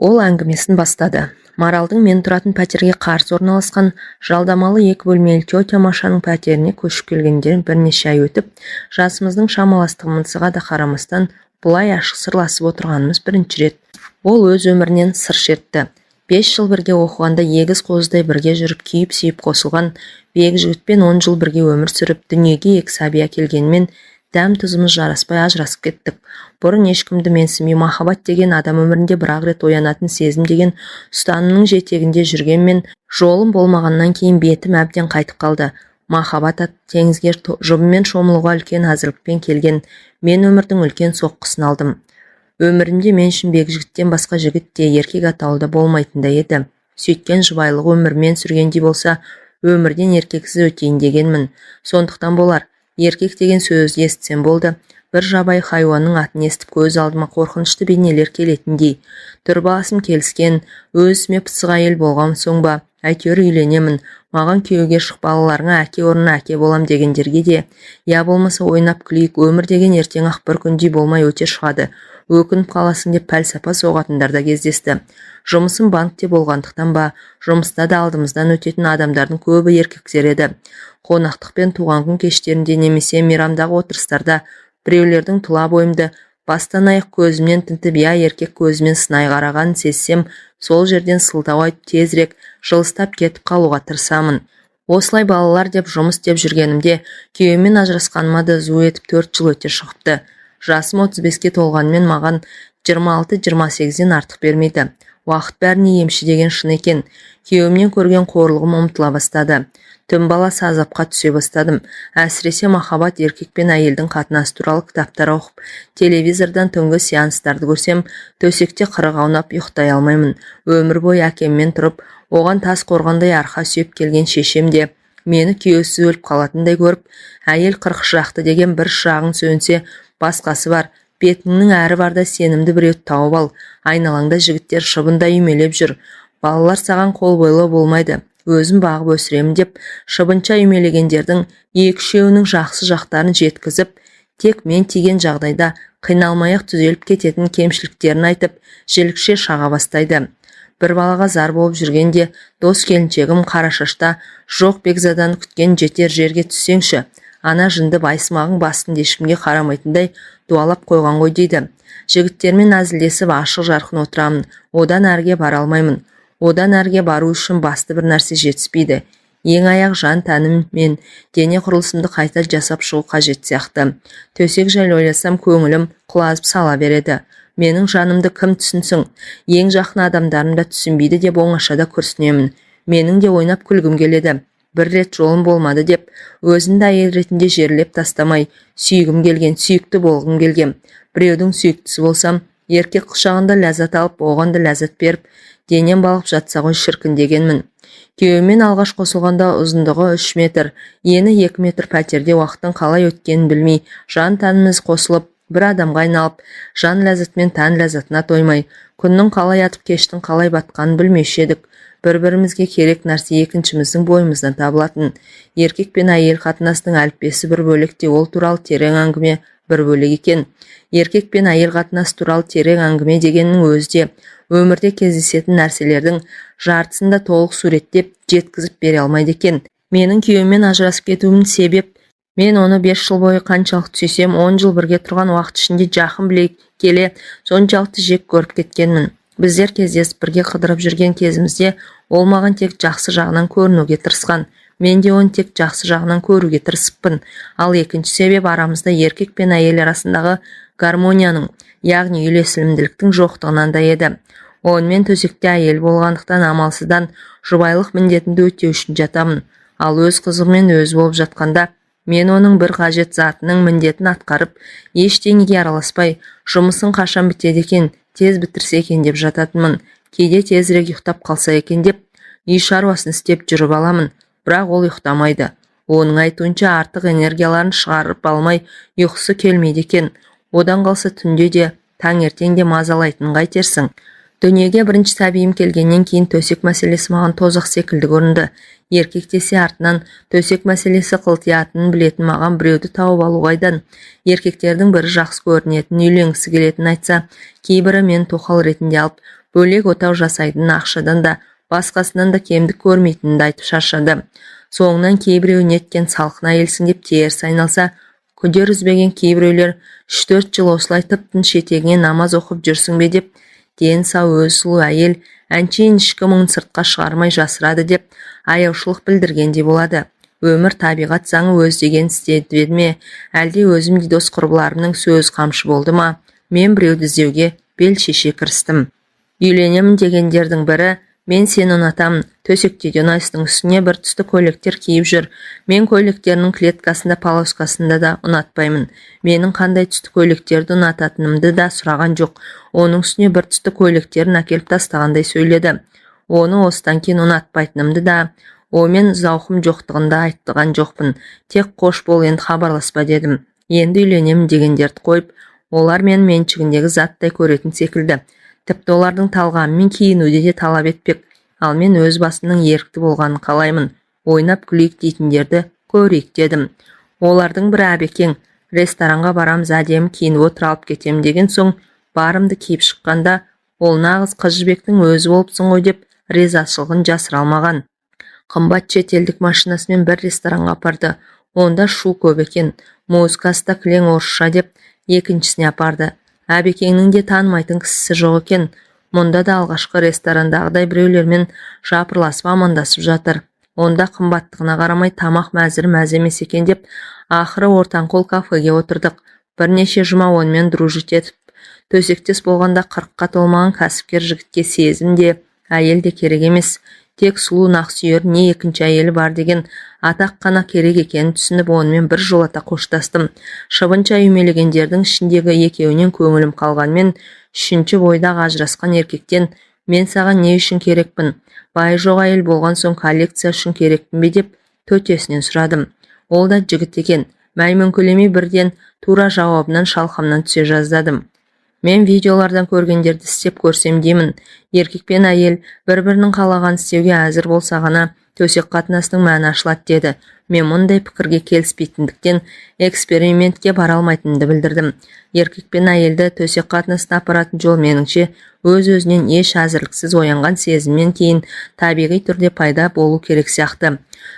Ол әңгімесін бастады. Маралдың мен тұратын пәтерге қарсы орналасқан жалдамалы 2 бөлмелі тетя Машаның пәтеріне көшіп келгенден бірнеше ай өтіп, жасымыздың шамаластығымызға да қарамастан бұлай ашық сырласып отырғанымыз бірінші рет. Ол өз өмірінен сыр шертті. 5 жыл бірге оқығанда егіз қозыдай бірге жүріп күйіп-сүйіп қосылған бек жігітпен 10 жыл бірге өмір сүріп дүниеге 2 сәби әкелгенмен дәм тұзымыз жараспай ажырасып кеттік. Бұрын ешкімді менсінбей махаббат деген адам өмірінде бір-ақ рет оянатын сезім деген ұстанымның жетегінде жүргенмен жолым болмағаннан кейін бетім әбден қайтып қалды. Махаббат теңізге жұбымен шомылуға үлкен әзірлікпен келген мен өмірдің үлкен соққысын алдым. Өмірімде мен үшін бекжігіттен басқа жігіт те еркек атаулы да болмайтындай еді. Сөйткен жұбайлық өмірмен сүргендей болса, өмірден еркексіз өтейін дегенмін. Сондықтан болар, еркек деген сөзді естісем болды. Бір жабай хайуанның атын естіп көз алдыма қорқынышты бейнелер келетіндей. Тұрбасым келіскен, өзіме пысық әйел болған соң ба, әйтеуір үйленемін, маған күйеуге шық, балаларыңа әке орнына әке болам дегендерге де, я болмаса ойнап күлейік, өмір деген ертең ақ бір күндей болмай өте шығады. Өкініп қаласың деп пәлсапа соғатындар да кездесті. Жұмысым банкте болғандықтан ба, жұмыста да алдымыздан өтетін адамдардың көбі еркектер еді. Қонақтық пен туған күн кештерінде немесе мейрамдағы отырыстарда біреулердің тұла бойымды бастан аяқ көзімнен тінтіп, я еркек көзімен сынай қарағанын сезсем, сол жерден сылтау айтып тезірек жылыстап кетіп қалуға тырысамын. Осылай балалар деп жұмыс деп жүргенімде күйеуіммен ажырасқаныма да зу етіп 4 жыл өте шығыпты. Жасым 35-ке толғанмен маған 26-28-ден артық бермейді. Уақыт бәріне емші деген шын екен. Күйеуімнен көрген қорлығым ұмытыла бастады. Түн баласы азапқа түсе бастадым. Әсіресе махаббат еркек пен әйелдің қатынасы туралы кітаптар оқып, телевизордан түнгі сеанстарды көрсем, төсекте қырық аунап ұйықтай алмаймын. Өмір бойы әкеммен тұрып, оған тас қорғандай арқа сүйеп келген шешем де мені күйеусіз өліп қалатындай көріп, әйел 40 шақты деген бір шағың сөнсе, басқасы бар, бетіңнің әрі барда сенімді біреуді тауып ал, айналаңда жігіттер шыбында үймелеп жүр, балалар саған қол бойлы болмайды, өзім бағып өсіремін деп шыбынша үймелегендердің 2-3-еуінің жақсы жақтарын жеткізіп, тек мен тиген жағдайда қиналмай-ақ түзеліп кететін кемшіліктерін айтып, жілікше шаға бастайды. Бір балаға зар болып жүргенде, дос келіншегім Қарашашта жоқ бекзаданы күткен жетер жерге түссеңші, ана жынды байсымағың басын ешкімге қарамайтындай дуалап қойған ғой дейді. Жігіттермен әзілдесіп ашық жарқын отырамын, одан әрге бара алмаймын. Одан әрге бару үшін басты бір нәрсе жетіспейді. Ең аяқ жан тәнім мен дене құрылысымды қайта жасап шығу қажет сияқты. Төсек жайлы ойласам көңілім құлазып сала береді. Менің жанымды кім түсінсің? Ең жақын адамдарым да түсінбейді деп оңашада күрсінемін. Менің де ойнап күлгім келеді. Бір рет жолым болмады деп, өзімді әйел ретінде жерлеп тастамай, сүйгім келген, сүйікті болғым келген. Біреудің сүйіктісі болсам, еркек құшағында ләззат алып, оған да ләззат беріп, денем балып жатса ғой шіркін дегенмін. Күйеуімен алғаш қосылғанда ұзындығы 3 метр, ені 2 метр пәтерде уақыттың қалай өткенін білмей, жан тәніміз қосылып, бір адамға айналып, жан ләззатымен тән ләззатына тоймай, күннің қалай атып кештің қалай батқанын білмеуші едік. Бір-бірімізге керек нәрсе екіншіміздің бойымыздан табылатын. Еркек пен әйел қатынасының әліппесі бір бөлек те, ол туралы терең әңгіме бір бөлек екен. Еркек пен әйел қатынасы туралы терең әңгіме дегеннің өзі де өмірде кездесетін нәрселердің жартысын да толық суреттеп жеткізіп бере алмайды екен. Менің күйеуіммен ажырасып кетуімнің себеп, мен оны 5 жыл бойы қаншалықты сүйсем, 10 жыл бірге тұрған уақыт ішінде жақын біле келе соншалықты жек көріп кеткенмін. Біздер кездесіп бірге қыдырып жүрген кезімізде ол маған тек жақсы жағынан көрінуге тырысқан. Мен де оны тек жақсы жағынан көруге тырысыппын. Ал екінші себеп арамызда еркек пен әйел арасындағы гармонияның, яғни үйлесімділіктің жоқтығынан да еді. Онымен төсекте әйел болғандықтан амалсыздан жұбайлық міндетімді өтеу үшін жатамын. Ал өз қызығымен өзі болып жатқанда, мен оның бір қажет затының міндетін атқарып, ештеңеге араласпай, жұмысын қашан бітеді екен, тез бітірсе екен деп жататынмын. Кейде тезірек ұйықтап қалса екен деп, үй шаруасын істеп жүріп аламын. Бірақ ол ұйықтамайды. Оның айтуынша артық энергияларын шығарып алмай ұйқысы келмейді екен. Одан қалса түнде де, таңертең де мазалайтынын қайтерсің. Дүниеге бірінші сәбиім келгеннен кейін төсек мәселесі маған тозақ секілді көрінді. Еркек десе артынан төсек мәселесі қылтиятынын білетін маған біреуді тауып алу қайдан. Еркектердің бірі жақсы көрінетін, үйленгісі келетін айтса, кейбірі мен тоқал ретінде алып, Бөлек отау жасайтын ақшадан да басқасынан да кемдік көрмейтінді айтып шаршады. Соңынан кейбіреу неткен салқын әйелсің деп теріс айналса, күдер үзбеген кейбіреулер 3-4 жыл осылай тыптың шетегіне намаз оқып жүрсің бе деп, дені сау өз сұлу әйел әншейін ішкі мұңын сыртқа шығармай жасырады деп аяушылық білдіргендей болады. Өмір табиғат заңы өз деген істеді ме, әлде өзімдей дос құрбыларымның сөз қамшы болды ма? Мен біреуді іздеуге бел шеше кірістім. Үйленемін дегендердің бірі, мен сені ұнатамын, төсектегі ұнайсың, үстіне бір түсті көйлектер киіп жүр. Мен көйлектерінің клеткасында, полоскасында да ұнатпаймын. Менің қандай түсті көйлектерді ұнататынымды да сұраған жоқ. Оның үстіне бір түсті көйлектерін әкеліп тастағандай сөйледі. Оны осыдан кейін ұнатпайтынымды да, мен зауқым жоқтығында айттыған жоқпын. Тек қош бол, енді хабарласпа дедім. Енді үйленемін дегендерді қойып, олар мен меншігіндегі заттай көретін секілді. Тіпті олардың талғамымен киінуде де талап етпек. Ал мен өз басымның ерікті болғанын қалаймын. Ойнап күлейік дейтіндерді көрейік дедім. Олардың бірі Әбекең, ресторанға барамыз, әдемі киініп отыр, алып кетем деген соң, барымды киіп шыққанда, ол нағыз қыз жібектің өзі болыпсың ғой деп ризашылығын жасыра алмаған. Қымбат шетелдік машинасымен бір ресторанға апарды. Онда шу көп екен. Музыкасы да кілең орысша деп екіншісіне апарды. Әбекеңнің де танымайтын кісісі жоқ екен. Мұнда да алғашқы ресторандағыдай біреулермен жапырласып амандасып жатыр. Онда қымбаттығына қарамай тамақ мәзір мәз емес екен деп, ақыры ортанқол кафеге отырдық. Бірнеше жұма онымен дружить етіп, төсектес болғанда 40-қа толмаған кәсіпкер жігітке сезім де, әйел де керек емес. Тек сұлу нақсүйер не екінші әйелі бар деген атақ қана керек екенін түсініп, онымен бір жолата қоштастым. Шыбынша үймелегендердің ішіндегі екеуінен көңілім қалғанмен, үшінші бойдағы ажырасқан еркектен мен саған не үшін керекпін? Бай жоқ әйел болған соң коллекция үшін керекпін бе деп төтесінен сұрадым. Ол да жігіт екен. Мәймөңкелемей бірден тура жауабынан шалқамнан түсе жаздадым. Мен видеолардан көргендерді істеп көрсем деймін. Еркек пен әйел бір-бірінің қалаған істеуге әзір болса ғана төсек қатынасының мәні ашылады деді. Мен мұндай пікірге келіспейтіндіктен экспериментке бара алмайтынымды білдірдім. Еркек пен әйелді төсек қатынасына апаратын жол меніңше өз-өзінен еш әзірліксіз оянған сезімнен кейін табиғи түрде пайда болу керек сияқты.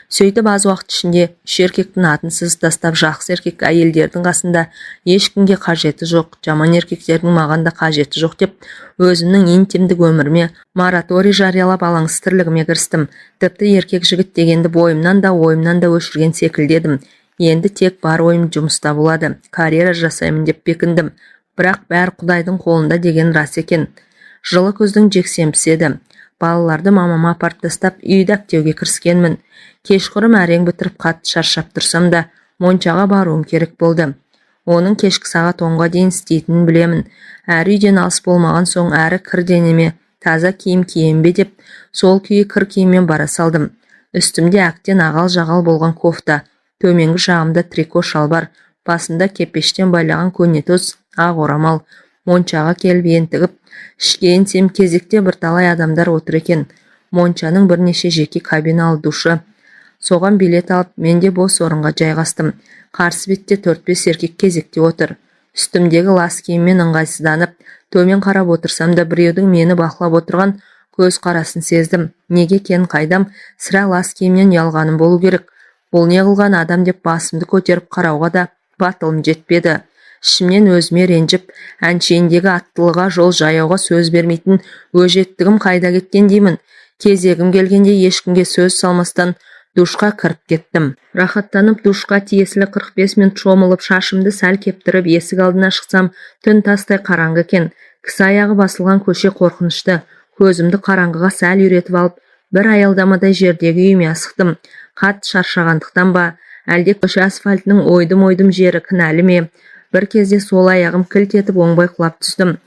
Сөйтіп аз уақыт ішінде үш еркектің атынсыз тастап, жақсы еркек әйелдердің қасында ешкімге қажеті жоқ, жаман еркектердің маған да қажеті жоқ деп, өзімнің интимдік өміріме мораторий жариялап алаңсыз тірлігіме кірістім. Тіпті еркек жігіт дегенді бойымнан да ойымнан да өшірген секілдедім. Енді тек бар ойым жұмыста болады, карьера жасаймын деп бекіндім. Бірақ бәрі Құдайдың қолында деген рас екен. Жылы күздің жексенбісі еді. Балаларды мамама апарып тастап үйді әктеуге кіріскенмін. Кешқұрым әрең бітіріп қатты шаршап тұрсам да, моншаға баруым керек болды. Оның кешкі сағат 10-ға дейін істейтінін білемін. Әрі үйден алыс болмаған соң, әрі кір денеме таза киім кием бе деп, сол күйі кір киіммен бара салдым. Үстімде әктен ағал-жағал болған кофта, төменгі жағымда трико шалбар, басында кепештен байлаған көнетоз ақ орамал. Моншаға келіп ентігіп, ішке енсем кезекте бірталай адамдар отыр екен. Моншаның бірнеше жеке кабиналы душы. Соған билет алып, мен де бос орынға жайғастым. Қарсы бетте 4-5 еркек кезекте отыр. Үстімдегі лас киіммен ыңғайсызданып, төмен қарап отырсам да біреудің мені бақылап отырған көз қарасын сездім. Неге екенін қайдам, сірә лас киімнен ұялғаным болу керек. Бұл не қылған адам деп басымды көтеріп қарауға да батылым жетпеді. Ішімнен өзіме ренжіп, әншейіндегі аттылыға, жол жаяуға сөз бермейтін өжеттігім қайда кеткен деймін. Кезегім келгенде ешкімге сөз салмастан душқа кіріп кеттім. Рахаттанып душқа тиесілі 45 минут шомылып, шашымды сәл кептіріп, есік алдына шықсам, түн тастай қараңғы екен. Кісі аяғы басылған көше қорқынышты. Көзімді қараңғыға сәл үйретіп алып, бір аялдамадай жердегі үйіме асықтым. Қатты шаршағандықтан ба, әлде көше асфальтының ойдым-ойдым жері кінәлі ме? Бір кезде сол аяғым кілт етіп оңбай құлап түстім.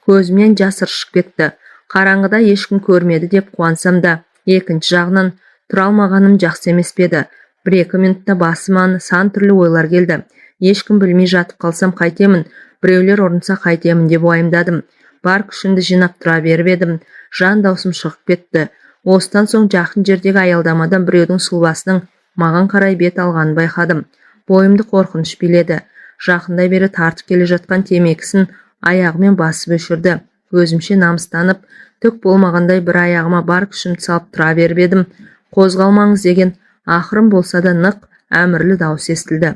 Көзімнен жас ыршып кетті. Қараңғыда ешкім көрмеді деп қуансам да, екінші жағынан тұра алмағаным жақсы емес пе еді. 1-2 минутта басыма сан түрлі ойлар келді. Ешкім білмей жатып қалсам қайтемін, біреулер ұрынса қайтемін деп уайымдадым. Бар күшімді жинап тұра беріп едім. Жан даусым шығып кетті. Осыдан соң жақын жердегі аялдамадан біреудің сұлбасының маған қарай бет алғанын байқадым. Бойымды қорқыныш биледі. Жақындай бері тартып келе жатқан темекісін аяғымен басып өшірді. Өзімше намыстанып, Түк болмағандай бір аяғыма бар күшімді салып тұра беріп едім. Қозғалмаңыз деген ақырын болса да нық әмірлі дауыс естілді.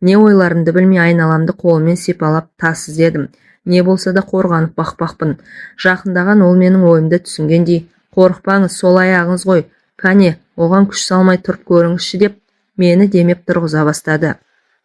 Не ойларымды білмей айналамды қолыммен сипалап тас іздедім. Не болса да қорғанып бақпақпын. Жақындаған ол менің ойымды түсінгендей, қорықпаңыз, сол аяғыңыз ғой, кәне, оған күш салмай тұрып көріңізші деп, мені демеп тұрғыза бастады.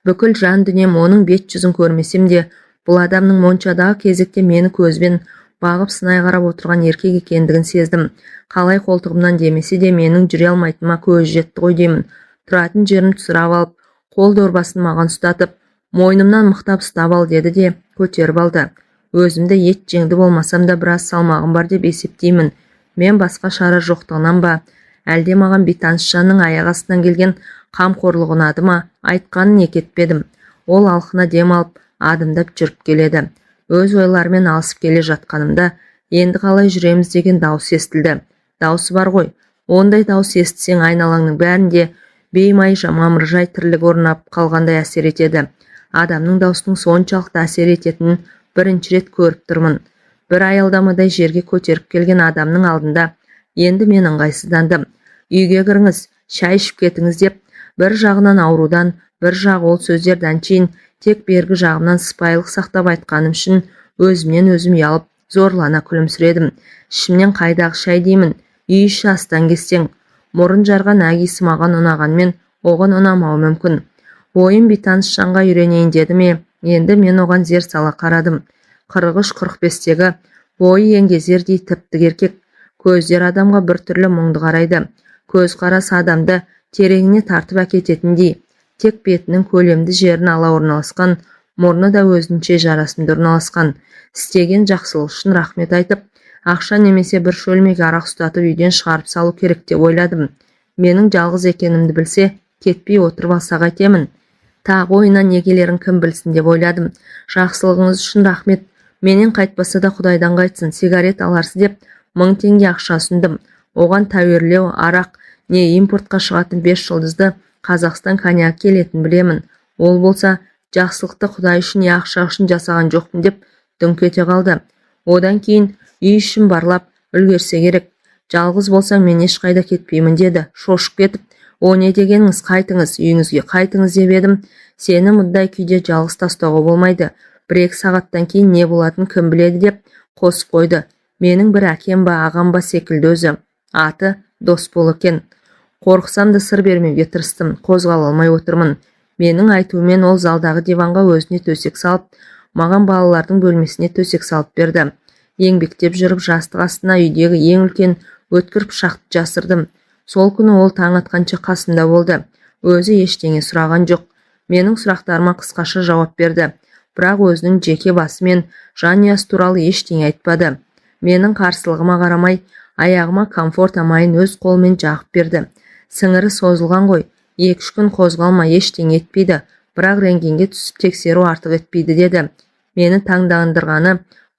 Бүкіл жан дүнием оның бет жүзін көрмесем де, бұл адамның моншадағы кезекте мені көзбен бағып сынай қарап отырған еркек екендігін сездім. Қалай қолтығымнан демесе де менің жүре алмайтыныма көзі жетті ғой деймін. Тұратын жерімді сұрап алып, қол дорбасын маған ұстатып, мойнымнан мықтап ұстап ал деді де көтеріп алды. Өзімді ет жеңді болмасам да біраз салмағым бар деп есептеймін. Мен басқа шара жоқтығынан ба, әлде маған бейтаныс жанның аяқ астынан келген қамқорлығы ұнады ма, айтқанын екетпедім. Ол алқына дем алып, адымдап жүріп келеді. Өз ойларымен алысып келе жатқанымда, енді қалай жүреміз деген дауыс естілді. Дауысы бар ғой, ондай дауыс естісең айналаңның бәрінде беймай мамыржай тірлік орнап қалғандай әсер етеді. Адамның даусының соншалықты әсер ететінін бірінші рет көріп тұрмын. Бір аялдамадай жерге көтеріп келген адамның алдында енді мен ыңғайсыздандым. Үйге кіріңіз, шай ішіп кетіңіз деп, бір жағынан аурудан, бір жағы ол сөздерден кейін тек бергі жағымнан сыпайылық сақтап айтқаным үшін өзімнен өзім ұялып, зорлана күлімсіредім. Ішімнен қайдағы шай деймін, үй іші астан кестең. Мұрын жарған әгесі маған ұнағанмен, оған ұнамауы мүмкін. Ойым бейтаныс жанға үйренейін деді ме, енді мен оған зер сала қарадым. 43-45-тегі бойы еңгезердей тіпті еркек, көздер адамға бір түрлі мұңды қарайды. Көз қарасы адамды тереңіне тартып әкететіндей, тек бетінің көлемді жерін ала орналасқан, мұрны да өзінше жарасымды орналасқан. Істеген жақсылық үшін рахмет айтып, ақша немесе бір шөлмек арақ ұстатып үйден шығарып салу керек деп ойладым. Менің жалғыз екенімді білсе, кетпей отырып алса қайтемін. Тағы ойынан негелерін кім білсін деп ойладым. Жақсылығыңыз үшін рахмет, менен қайтпаса да Құдайдан қайтсын, сигарет аларсыз деп 1000 теңге ақша ұсындым. Оған тәуерлеу, арақ, не импортқа шығатын 5 жылдызды Қазақстан коньяк келетін білемін. Ол болса, жақсылықты Құдай үшін не ақша үшін жасаған жоқпын деп дүңк ете қалды. Одан кейін үй ішін барлап үлгерсе керек. Жалғыз болсаң мен ешқайда кетпеймін деді. Шошып кетіп, о не дегеніңіз, қайтыңыз, үйіңізге қайтыңыз деп едім. Сені мұндай күйде жалғыз тастауға болмайды. 1-2 сағаттан кейін не болатын кім біледі деп қосып қойды. Менің бір әкем ба, ағам ба секілді өзі. Аты Досбол екен. Қорқысам да сыр бермеуге тырыстым. Қозғала алмай отырмын. Менің айтуымен ол залдағы диванға өзіне төсек салып, маған балалардың бөлмесіне төсек салып берді. Еңбектеп жүріп жастық астына үйдегі ең үлкен өткір пышақты жасырдым. Сол күні ол таң атқанша қасымда болды. Өзі ештеңе сұраған жоқ. Менің сұрақтарыма қысқаша жауап берді. Бірақ өзінің жеке басы мен жанұясы туралы ештеңе айтпады. Менің қарсылығыма қарамай, аяғыма комфорт амайын өз қолымен жағып берді. Сіңірі созылған ғой, 2-3 күн қозғалма, ештеңе етпейді, бірақ рентгенге түсіп тексеру артық етпейді деді. Мені таңдандырғаны,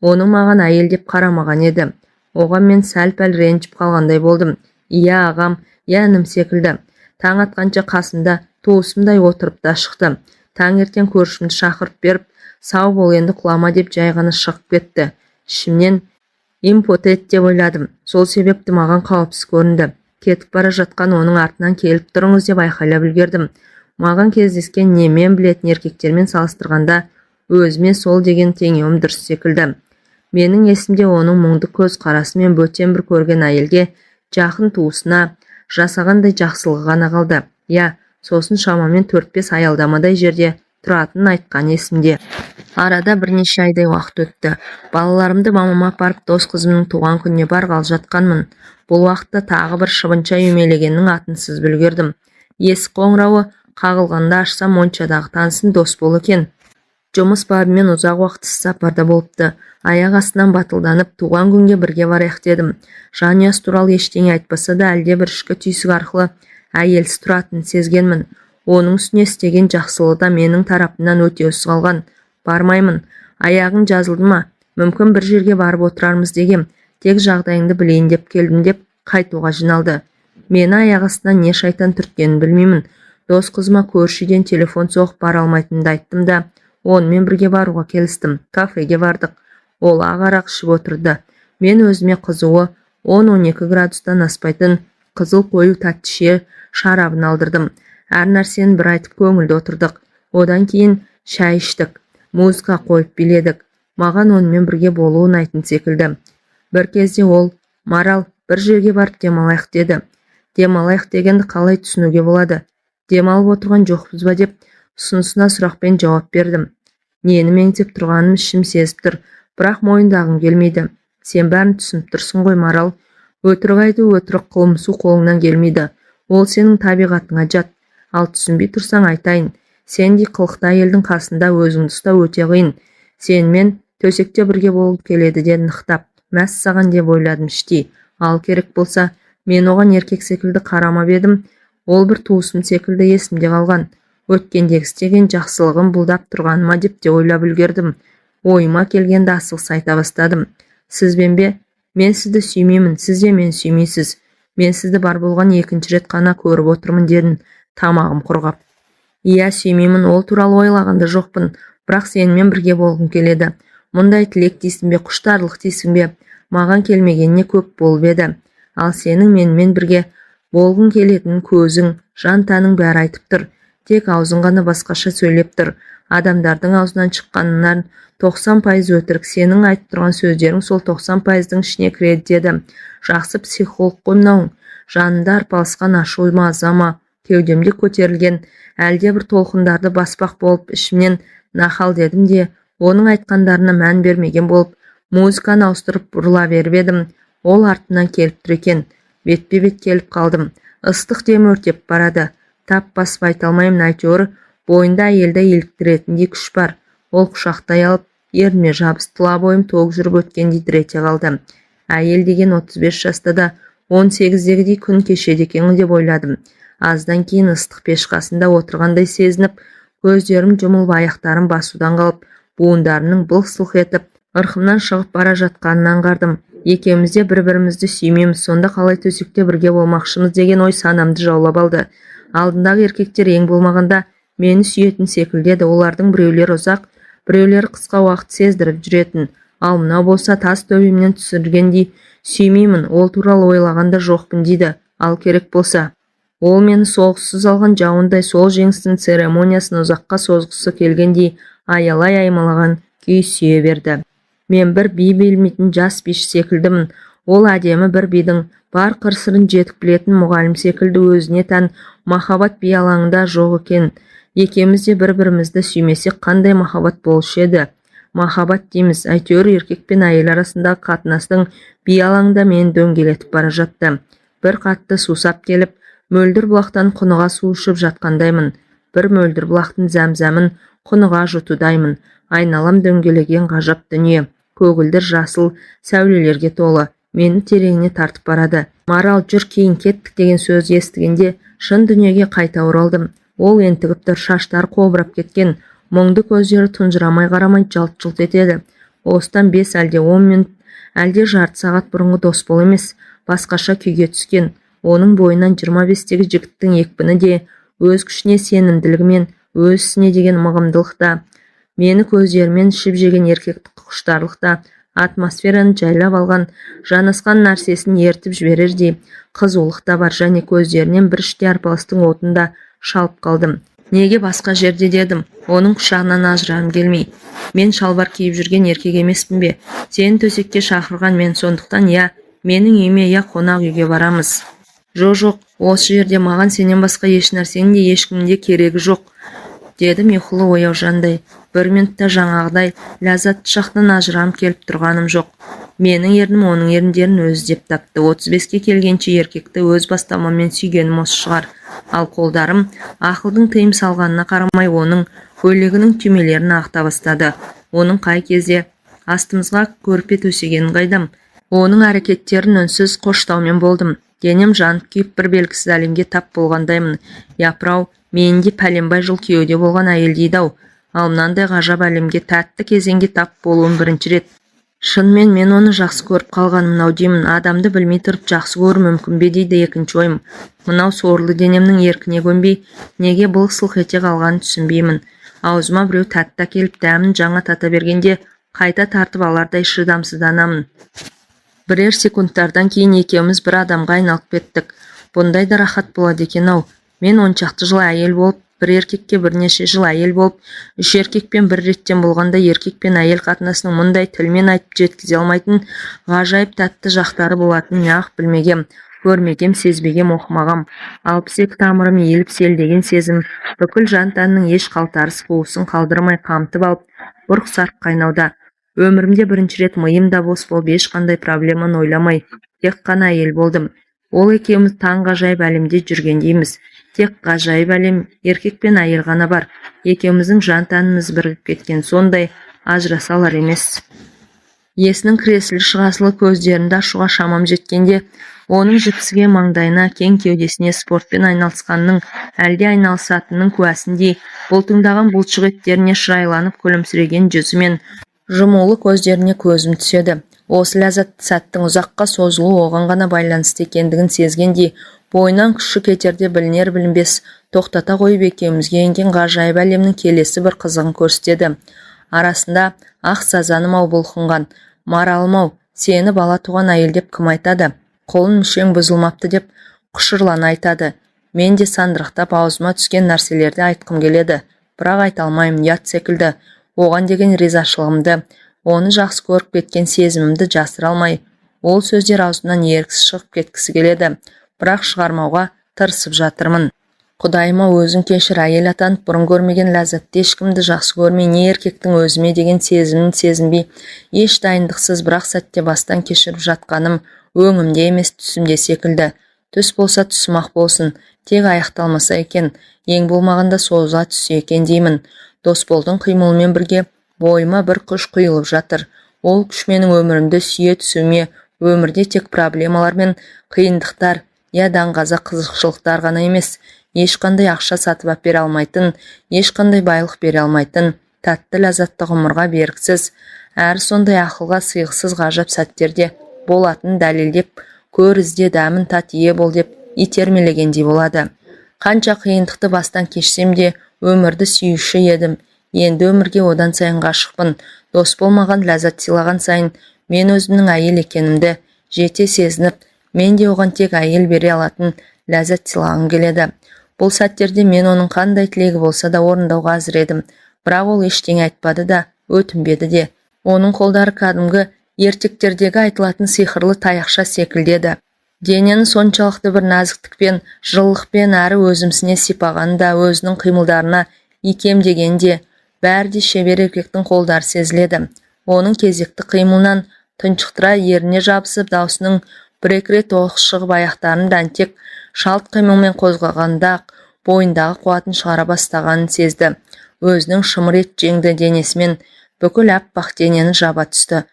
оның маған әйел деп қарамаған еді. Оған мен сәл-пәл ренжіп қалғандай болдым. Иә ағам, иә інім секілді. Таң атқанша қасында туысымдай отырып та шықты. Таңертең көршімді шақырып беріп, сау бол енді құлама деп жай ғана шығып кетті. Ішімнен импотент деп ойладым. Сол себепті маған қауіпсіз көрінді. Кетіп бара жатқан оның артынан келіп тұрыңыз деп айқайлап үлгердім. Маған кездескен не мен білетін еркектермен салыстырғанда өзіме сол деген теңеуім дұрыс секілді. Менің есімде оның мұңды көз қарасы мен бөтен бір көрген әйелге, жақын туысына жасағандай жақсылығы ғана қалды. Я, сосын шамамен 4-5 аялдамадай жерде тұратынын айтқан есімде. Арада бірнеше айдай уақыт өтті. Балаларымды мамама апарып дос қызымның туған күніне барғалы жатқанмын. Бұл уақытта тағы бір шыбынша үймелегеннің атын сызып үлгердім. Есік қоңырауы қағылғанда ашсам моншадағы танысым Досбол екен. Жұмыс бабымен ұзақ уақытсыз сапарда болыпты. Аяқ астынан батылданып туған күнге бірге барайық дедім. Жанұясы туралы ештеңе айтпаса да әлде бір ішкі түйсік арқылы әйелсіз тұратынын сезгенмін. Оның үстіне істеген жақсылығы да менің тарапымнан өтеусіз қалған. Бармаймын. Аяғың жазылды ма? Мүмкін бір жерге барып отырармыз дегем. Тек жағдайыңды білейін деп келдім деп қайтуға жиналды. Мені аяқ астынан не шайтан түрткенін білмеймін. Дос қызыма көрші үйден телефон соғып бара алмайтынымды айттым да, онымен бірге баруға келістім. Кафеге бардық. Ол ақ арақ ішіп отырды. Мен өзіме қызуы 10-12 градустан аспайтын қызыл қою тәтті шер шарабын алдырдым. Әр нәрсені бір айтып көңілді отырдық. Одан кейін шай іштік, музыка қойып биледік. Маған онымен бірге болуы ұнайтын секілді. Бір кезде ол, Марал, бір жерге барып демалайық деді. Демалайық дегенді қалай түсінуге болады? Демалып отырған жоқпыз ба деп ұсынысына сұрақпен жауап бердім. Нені меңзеп тұрғаным ішім сезіп тұр, бірақ мойындағым келмейді. Сен бәрін түсініп тұрсың ғой, Марал. Өтірік айту, өтірік қылмысу қолыңнан келмейді. Ол сенің табиғатыңа жат. Ал түсінбей тұрсаң айтайын. Сендей қылықты әйелдің қасында өзіңді ұстау өте қиын. Сенімен төсекте бірге болып келеді де нықтап, мәс саған деп ойладым іштей. Ал керек болса, мен оған еркек секілді қарамап едім. Ол бір туысым секілді есімде қалған. Өткендегі істеген жақсылығым бұлдап тұрғаныма деп те ойлап үлгердім. Ойыма келгенде асығыс айта бастадым. Сізбен бе? Мен сізді сүймеймін, сіз де мен сүймейсіз. Мен сізді бар болған екінші рет қана көріп отырмын дедім, тамағым құрғап. Иә, сүймеймін, ол туралы ойлағанда жоқпын, бірақ сенімен бірге болғым келеді. Мұндай тілек дейсің бе, құштарлық дейсің бе? Маған келмегеніне көп болып еді. Ал сенің менімен бірге болғың келетін көзің, жан тәнің бәрі айтып тұр. Тек аузың ғана басқаша сөйлеп тұр. Адамдардың аузынан шыққанынан 90% өтірік. Сенің айтып тұрған сөздерің сол 90%-дің ішіне кіреді деді. Жақсы психолог қой мынауың. Жанында арпалысқан ашу мазама, кеудемде көтерілген әлде бір толқындарды баспақ болып ішімнен нахал дедім де, оның айтқандарына мән бермеген болып, музыканы ауыстырып бұрыла беріп едім. Ол артынан келіп тұр екен. Бетпе-бет келіп қалдым. Ыстық демі өртеп барады. Тап басып айта алмаймын, әйтеуір бойында әйелді еліктіретіндей күш бар. Ол құшақтай алып, ерніме жабысты, тұла бойым тоқ жүріп өткендей дірете қалды. Әйел деген 35 жаста да 18-дегідей күн кешеді екен деп ойладым. Аздан кейін ыстық пеш қасында отырғандай сезініп, көздерім жұмылып, аяқтарым басудан қалып, буындарымның былқ-сылқ етіп, ырқымнан шығып бара жатқанын аңғардым. Екеуміз де бір-бірімізді сүймейміз, сонда қалай төсекте бірге болмақшымыз деген ой санамды жаулап алды. Алдындағы еркектер ең болмағанда мені сүйетін секілді еді. Олардың біреулер ұзақ, біреулер қысқа уақыт сездіріп жүретін. Ал мынау болса тас төбемнен түсіргендей сүймеймін, ол туралы ойлағанда жоқпын дейді. Ал керек болса, ол мені соғыссыз алған жауындай сол жеңістің церемониясын ұзаққа созғысы келгендей аялай аймалаған күй сүйе берді. Мен бір би білмейтін жас биші секілдімін. Ол әдемі бір бидің бар қыр-сырын жетік білетін мұғалім секілді өзіне тән махаббат би алаңында жоқ екен. Екеуміз де бір-бірімізді сүймесек қандай махаббат болушы еді? Махаббат дейміз, әйтеуір еркек пен әйел арасындағы қатынастың би алаңында мені дөңгелетіп бара жатты. Бір қатты сусап келіп, мөлдір бұлақтан құныға су ішіп жатқандаймын. Бір мөлдір бұлақтың зәм-зәмін құныға жұтудаймын. Айналам дөңгелеген ғажап дүние. Көгілдір жасыл сәулелерге толы. Мені тереңіне тартып барады. Марал, жүр, кейін кеттік деген сөз естігенде шын дүниеге қайта оралдым. Ол ентігіп тұр, шаштар қобырап кеткен, мұңды көздері тұнжырамай қарамай жалт-жұлт етеді. Осыдан 5 әлде 10 минут, әлде жарты сағат бұрынғы дос бол емес, басқаша күйге түскен. Оның бойынан 25-тегі жігіттің екпіні де, өз күшіне сенімділігімен, өз ісіне деген мығымдылықта, мені көздерімен ішіп жеген еркектік құштарлықта, атмосфераны жайлап алған, жанасқан нәрсесін ертіп жіберердей қызулық та бар, және көздерінен бір іште арпалыстың отында шалып қалдым. Неге басқа жерде дедім, оның құшағынан ажырағым келмей. Мен шалбар киіп жүрген еркек емеспін бе? Сені төсекке шақырған мен, сондықтан я менің үйіме, я қонақ үйге барамыз. Жоқ, осы жерде маған сенен басқа еш нәрсенің де ешкімнің де керегі жоқ, дедім ұйқылы ояу жандай. Бір минутта жаңағыдай ләззатты шақтан ажырағым келіп тұрғаным жоқ. Менің ернім оның еріндерін өзі деп тапты. 35-ке келгенше еркекті өз бастамаммен сүйгенім осы шығар. Ал қолдарым ақылдың тыйым салғанына қарамай оның көйлегінің түймелерін ағыта бастады. Оның қай кезде астымызға көрпе төсегенін қайдам. Оның әрекеттерін үнсіз қоштаумен болдым. Денем жанып күйіп бір белгісіз әлемге тап болғандаймын. Япырау, менің де пәленбай жыл күйеуде болған әйел дейді-ау. Ал мынандай ғажап әлемге, тәтті кезеңге тап болуым бірінші рет. Шынымен мен оны жақсы көріп қалғаным мынау деймін. Адамды білмей тұрып жақсы көру мүмкін бе дейді екінші ойым. Мынау сорлы денемнің еркіне көнбей, неге былқ-сылқ ете қалғанын түсінбеймін. Аузыма біреу тәтті әкеліп дәмін жаңа тата бергенде қайта тартып алардай шыдамсызданамын. Бірер секундтардан кейін екеуміз бір адамға айналып кеттік. Бұндай да рахат болады екен-ау. Мен 10 шақты жыл әйел болып, бір еркекке бірнеше жыл әйел болып, 3 еркекпен бір реттен болғанда еркек пен әйел қатынасының мұндай тілмен айтып жеткізе алмайтын ғажайып тәтті жақтары болатынын неғып білмегем, көрмегем, сезбегем, оқымағам. 62 тамырым иіліп селдеген сезім бүкіл жан-тәннің еш қалтарыс қуысын қалдырмай қамтып алып, бұрқ-сарқ қайнауда. Өмірімде бірінші рет миым да бос болып, ешқандай проблеманы ойламай, тек қана әйел болдым. Ол екеуміз таң ғажайып әлемде жүргендейміз. Тек ғажайып әлем, еркек пен әйел ғана бар. Екеуміздің жан-тәніміз бірігіп кеткен, сондай ажыраса алар емес. Есінің кіресілі шығасылы көздерінде ашуға шамам жеткенде, оның жіпсіген маңдайына, кең кеудесіне спортпен айналысқанның, әлде айналысатынның куәсіндей, бұлтыңдаған бұлшық еттеріне шырайланып күлімсіреген жүзімен жұмулы көздеріне көзім түседі. Осы ләззатты сәттің ұзаққа созылуы оған ғана байланысты екендігін сезгендей, бойынан күші кетерде білінер-білінбес тоқтата қойып екеумізге енген ғажайып әлемнің келесі бір қызығын көрсетеді. Арасында ақ сазаным-ау бұлқынған, маралым-ау, сені бала туған әйел деп кім айтады? Қолын мүшең бұзылмапты деп құшырлана айтады. Мен де сандырақтап аузыма түскен нәрселерді айтқым келеді, бірақ айта алмаймын, ят секілді. Оған деген ризашылығымды, оны жақсы көріп кеткен сезімімді жасыра алмай, ол сөздер аузынан еріксіз шығып кеткісі келеді, бірақ шығармауға тырысып жатырмын. Құдайыма өзің кешір, әйел атанып бұрын көрмеген ләззатты ешкімді жақсы көрмей, не еркектің өзіме деген сезімін сезінбей, еш дайындықсыз бірақ сәтте бастан кешіріп жатқаным өңімде емес түсімде секілді. Түс болса түсім-ақ болсын, тек аяқталмаса екен, ең болмағанда созыла түссе екен деймін. Досболдың қимылымен бірге бойыма бір күш құйылып жатыр. Ол күш менің өмірімді сүйе түсуме, өмірде тек проблемалар мен қиындықтар, я даңғаза қызықшылықтар ғана емес, ешқандай ақша сатып әпере алмайтын, ешқандай байлық бере алмайтын, тәтті ләззатты ғұмырға бергісіз, әрі сондай ақылға сыйғысыз ғажап сәттерде болатын дәлелдеп, көр ізде дәмін тат ие бол деп итермелегендей болады. Қанша қиындықты бастан кешсем де, өмірді сүйуші едім. Енді өмірге одан сайын ғашықпын. Дос болмаған ләззат сыйлаған сайын, мен өзімнің әйел екенімді жете сезініп, мен де оған тек әйел бере алатын ләззат сыйлағым келеді. Бұл сәттерде мен оның қандай тілегі болса да орындауға әзір едім. Бірақ ол ештеңе айтпады да, өтінбеді де. Оның қолдары кәдімгі ертектердегі айтылатын сиқырлы таяқша секілдеді. Денені соншалықты бір нәзіктікпен, жылылықпен әрі өзімсіне сипаған да, өзінің қимылдарына икемдегенде, бәрі де шебер еркектің қолдары сезіледі. Оның кезекті қимылынан тұншықтыра еріне жабысып, даусының бір-екі рет оқыс шығып аяқтарын дәнтек шалт қимылмен қозғағанда бойындағы қуатын шығара бастағанын сезді. Өзінің шымыр ет жеңді денесімен бүкіл аппақ денені жаба түсті.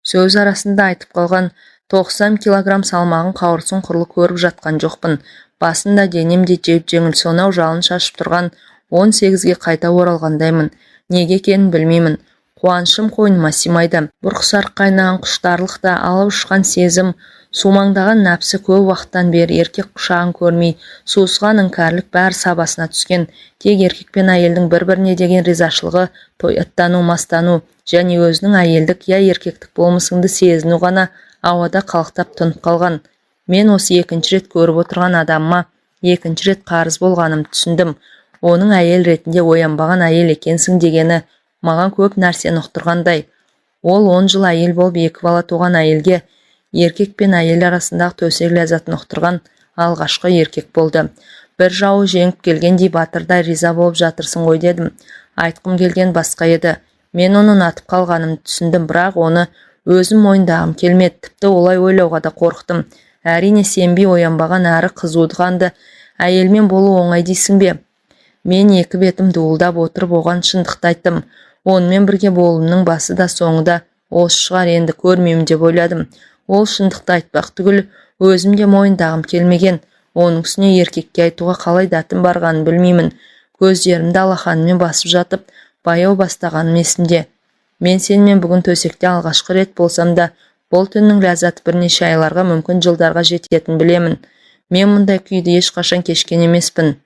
Сөз арасында айтып қалған 90 килограмм салмағын қауырсын құрлы көріп жатқан жоқпын. Басында денемде жеп-жеңіл сонау жалын шашып тұрған 18-ге қайта оралғандаймын. Неге екенін білмеймін. Қуанышым қойныма симайды. Бұрқ-сарқ қайнаған құштарлықта алып ұшқан сезім, сумаңдаған нәпсі көп уақыттан бері еркек құшағын көрмей, суысқан іңкәрлік бәрі сабасына түскен. Тек еркек пен әйелдің бір-біріне деген ризашылығы, тояттану, мастану және өзінің әйелдік я еркектік болмысыңды сезіну ғана ауада қалықтап тұнып қалған. Мен осы екінші рет көріп отырған адамыма екінші рет қарыз болғаным түсіндім. Оның әйел ретінде оянбаған әйел екенсің дегені маған көп нәрсені ұқтырғандай. Ол 10 жыл әйел болып 2 бала туған әйелге еркек пен әйел арасындағы төсек ләззатын ұқтырған алғашқы еркек болды. Бір жауы жеңіп келгендей батырдай риза болып жатырсың ғой дедім. Айтқым келген басқа еді. Мен оны ұнатып қалғанымды түсіндім, бірақ оны өзім мойындағым келмеді. Тіпті олай ойлауға да қорықтым. Әрине сенбей оянбаған әрі қызудығанды әйелмен болу оңай дейсің бе? Мен екі бетім дуылдап отырып оған шындықты айттым. Онымен бірге болуымның басы да соңы да осы шығар, енді көрмеймін деп ойладым. Ол шындықты айтпақ түгіл өзім де мойындағым келмеген. Оның үстіне еркекке айтуға қалай дәтім барғанын білмеймін. Көздерімді алақанымен басып жатып, баяу бастағаным есімде. Мен сенімен бүгін төсекте алғашқы рет болсам да, бұл түннің ләззаты бірнеше айларға, мүмкін жылдарға жететін білемін. Мен мұндай күйді ешқашан кешкен емеспін.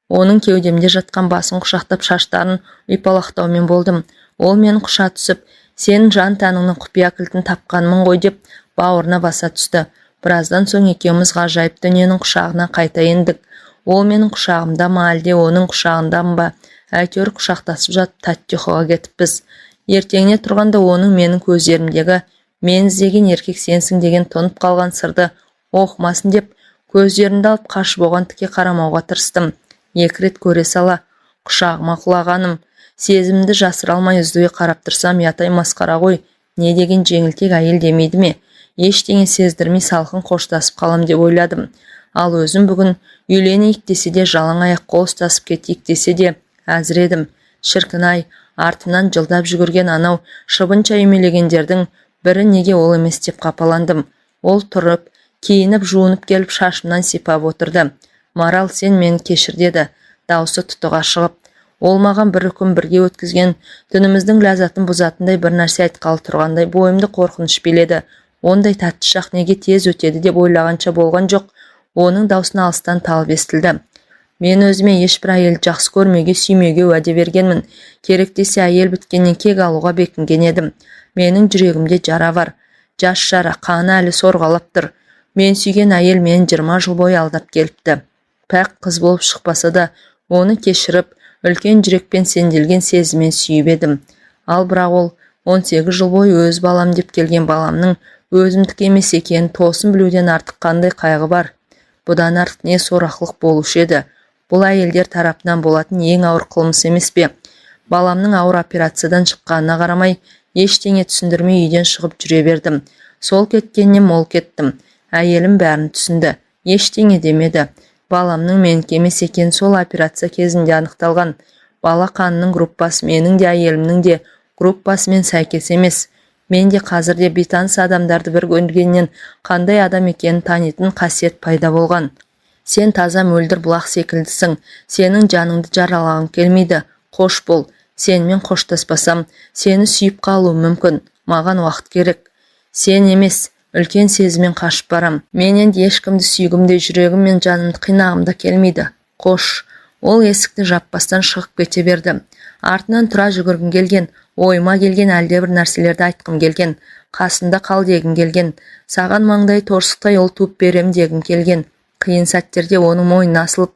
Оның кеудемде жатқан басын құшақтап шаштарын ұйпалақтаумен болдым. Ол мені құша түсіп, Сенің жан тәніңнің құпия кілтін тапқанмын ғой деп бауырына баса түсті. Біраздан соң екеуміз ғажайып дүниенің құшағына қайта ендік. Ол менің құшағымда ма, әлде оның құшағында ба? Әйтеуір құшақтасып жатып тәтті ұйқыға кетіппіз. Ертеңіне тұрғанда оның менің көздерімдегі мен іздеген еркек сенсің деген тұнып қалған сырды оқымасын деп көздерімді алып қашып оған тіке қарамауға тырыстым. 2 рет көре сала құшағыма құлағаным. Сезімді жасыра алмай үздіге қарап тұрсам, ятай масқара ғой, не деген жеңілтек әйел демейді ме? Ештеңе сездірмей салқын қоштасып қалам деп ойладым. Ал өзім бүгін үйленейік десе де, жалаң аяқ қол ұстасып кетейік десе де әзір едім. Шіркін-ай, артымнан жылдап жүгірген анау шыбынша үймелегендердің бірі неге ол емес деп қапаландым. Ол тұрып, киініп, жуынып келіп шашымнан сипап отырды. Марал, сен мені кешір деді, даусы тұтыға шығып. Ол маған бір күн бірге өткізген түніміздің ләззатын бұзатындай бір нәрсе айтқалы тұрғандай бойымды қорқыныш биледі. Ондай тәтті шақ неге тез өтеді деп ойлағанша болған жоқ. Оның даусын алыстан талып естілді. Мен өзіме ешбір әйелді жақсы көрмеуге, сүймеуге уәде бергенмін. Керек десе әйел біткеннен кек алуға бекінген едім. Менің жүрегімде жара бар. Жас жара, қаны әлі сорғалап тұр. Мен сүйген әйел мені 20 жыл бойы алдап келіпті. Пәк қыз болып шықпаса да, оны кешіріп, үлкен жүрекпен сенделген сезіммен сүйіп едім. Ал бірақ ол 18 жыл бойы өз балам деп келген баламның өзімдік емес екенін тосын білуден артық қандай қайғы бар. Бұдан артық не сорақылық болушы еді. Бұл әйелдер тарапынан болатын ең ауыр қылмыс емес пе? Баламның ауыр операциядан шыққанына қарамай, ештеңе түсіндірмей үйден шығып жүре бердім. Сол кеткеннен мол кеттім. Әйелім бәрін түсінді. Ештеңе демеді. Баламның менікі емес екені сол операция кезінде анықталған. Бала қанының группасы менің де әйелімнің де группасымен сәйкес емес. Мен де қазір де бейтаныс адамдарды бір көргеннен қандай адам екенін танитын қасиет пайда болған. Сен таза мөлдір бұлақ секілдісің. Сенің жаныңды жаралағым келмейді. Қош бол. Сенімен қоштаспасам, сені сүйіп қалуым мүмкін. Маған уақыт керек. Сен емес, үлкен сезіммен қашып барам. Мен енді ешкімді сүйгімде, жүрегім мен жанымды қинағымда келмейді. Қош. Ол есікті жаппастан шығып кете берді. Артынан тұра жүгіргім келген, ойыма келген әлдебір нәрселерді айтқым келген. Қасында қал дегім келген. Саған маңдай торсықтай ұл туып берем дегім келген. Қиын сәттерде оның мойнына асылып,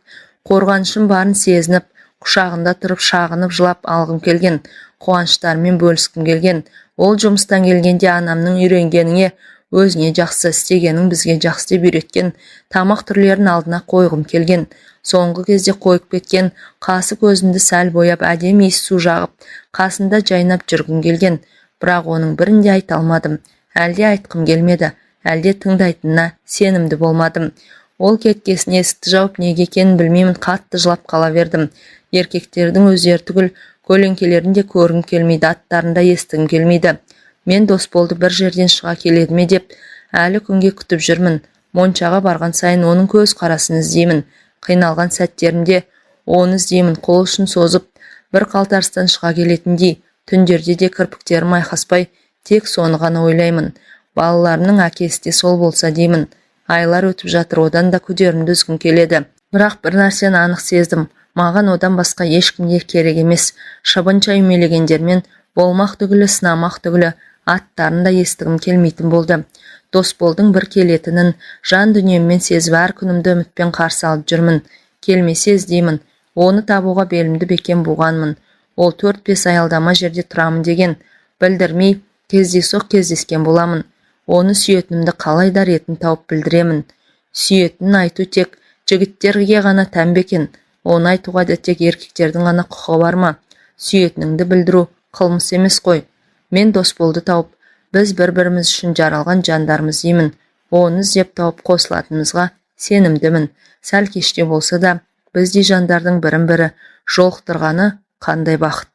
қорғанышым барын сезініп, құшағында тұрып шағынып жылап алғым келген. Қуаныштармен бөліскім келген. Ол жұмыстан келгенде анамның үйренгеніне, өзіне жақсы істегенің бізге жақсы деп үйреткен тамақ түрлерін алдына қойғым келген. Соңғы кезде қойып кеткен қасы көзімді сәл бояп, әдемі иіс су жағып, қасында жайнап жүргім келген. Бірақ оның бірін де айта алмадым. Әлде айтқым келмеді, әлде тыңдайтынына сенімді болмадым. Ол кеткесін есікті жауып неге екенін білмеймін, қатты жылап қала бердім. Еркектердің өздері түгіл көлеңкелерін де көргім келмейді, аттарын да естігім келмейді. Мен Досболды бір жерден шыға келеді ме деп әлі күнге күтіп жүрмін. Моншаға барған сайын оның көз қарасын іздеймін. Қиналған сәттерімде оны іздеймін, қол ұшын созып, бір қалтарыстан шыға келетіндей. Түндерде де кірпіктерім айқаспай, тек соны ғана ойлаймын. Балаларымның әкесі де сол болса деймін. Айлар өтіп жатыр, одан да күдерімді үзгім келеді. Бірақ бір нәрсені анық сездім. Маған одан басқа ешкімге керек емес. Шыбынша үймелегендермен болмақ түгілі, сынамақ түгілі аттарын да естігім келмейтін болды. Досболдың бір келетінін жан дүниеммен сезіп, әр күнімді үмітпен қарсы алып жүрмін. Келмесе іздеймін. Оны табуға белімді бекем буғанмын. Ол 4-5 аялдама жерде тұрамын деген. Білдірмей, кездейсоқ кездескен боламын. Оны сүйетінімді қалай да ретін тауып білдіремін. Сүйетінін айту тек жігіттерге ғана тән бе екен? Оны айтуға да тек еркектердің ғана құқығы бар ма? Сүйетініңді білдіру қылмыс емес қой. Мен Досболды тауып, біз бір-біріміз үшін жаралған жандармыз деймін. Оны іздеп тауып қосылатынымызға сенімдімін. Сәл кеште болса да, біздей жандардың бірін-бірі жолықтырғаны қандай бақыт.